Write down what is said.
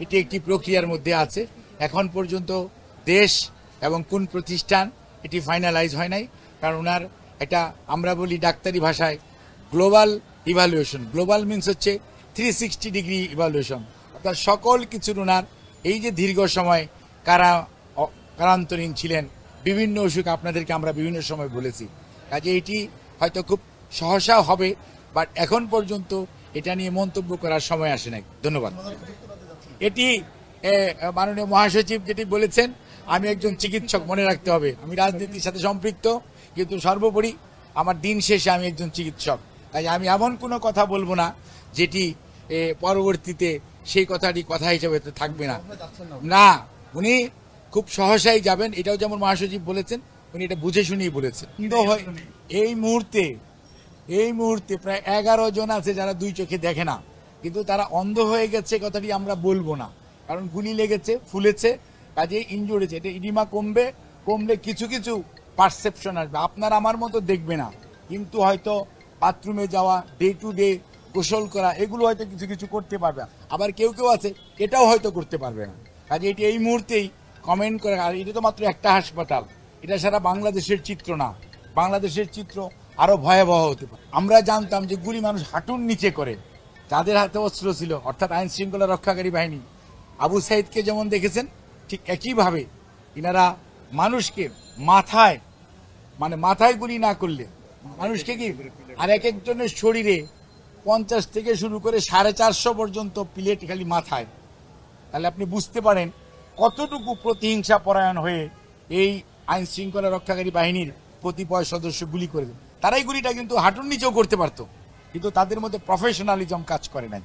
এটি একটি প্রক্রিয়ার মধ্যে আছে। এখন পর্যন্ত দেশ এবং কোন প্রতিষ্ঠান এটি ফাইনালাইজ হয় নাই, কারণ ওনার এটা আমরা বলি ডাক্তারি ভাষায় গ্লোবাল ইভ্যালুয়েশন। গ্লোবাল মিনস হচ্ছে 360 ডিগ্রি ইভ্যালুয়েশন, অর্থাৎ সকল কিছুর ওনার এই যে দীর্ঘ সময় কারান্তরীণ ছিলেন, বিভিন্ন অসুখ আপনাদেরকে আমরা বিভিন্ন সময় বলেছি, কাজে এটি হয়তো খুব সহসা হবে, বাট এখন পর্যন্ত এটা নিয়ে মন্তব্য করার সময় আসে নাই। ধন্যবাদ। এটি মাননীয় মহাসচিব যেটি বলেছেন, আমি একজন চিকিৎসক, মনে রাখতে হবে আমি রাজনীতির সাথে সম্পৃক্ত, কিন্তু সর্বোপরি আমার দিন শেষে আমি একজন চিকিৎসক। তাই আমি এমন কোনো কথা বলবো না যেটি পরবর্তীতে সেই কথাটি কথা হিসেবে থাকবে না। না, উনি খুব সহসাই যাবেন, এটাও যেমন মহাসচিব বলেছেন, উনি এটা বুঝে শুনেই বলেছেন। এই মুহূর্তে প্রায় 11 জন আছে যারা দুই চোখে দেখে না, কিন্তু তারা অন্ধ হয়ে গেছে কথাটি আমরা বলবো না, কারণ গুলি লেগেছে, ফুলেছে, কাজে ইনজুর্ড হয়েছে। এটা ইডিমা কমলে কিছু কিছু পারসেপশন আসবে, আপনার আমার মতো দেখবে না, কিন্তু হয়তো বাথরুমে যাওয়া, ডে টু ডে গোসল করা, এগুলো হয়তো কিছু কিছু করতে পারবে। আবার কেউ আছে এটাও হয়তো করতে পারবে না। কাজে এটি এই মুহূর্তেই কমেন্ট করে, আর এটা তো মাত্র একটা হাসপাতাল, এটা সারা বাংলাদেশের চিত্র না, বাংলাদেশের চিত্র আরো ভয়াবহ হতে পারে। আমরা জানতাম যে গুলি মানুষ হাঁটুর নিচে করে, যাদের হাতে অস্ত্র ছিল, অর্থাৎ আইন শৃঙ্খলা রক্ষাকারী বাহিনী। আবু সাইদকে যেমন দেখেছেন, ঠিক একইভাবে ইনারা মানুষকে মাথায় গুলি না করলে মানুষকে কি, আর এক একজনের শরীরে 50 থেকে শুরু করে 450 পর্যন্ত প্লেট খালি মাথায়, তাহলে আপনি বুঝতে পারেন কতটুকু প্রতিহিংসা পরায়ণ হয়ে এই আইন শৃঙ্খলা রক্ষাকারী বাহিনীর কতিপয় সদস্য গুলি করে দেন। তারাই গুলিটা কিন্তু হাঁটুর নিচেও করতে পারতো, কিন্তু তাদের মধ্যে প্রফেশনালিজম কাজ করে নাই।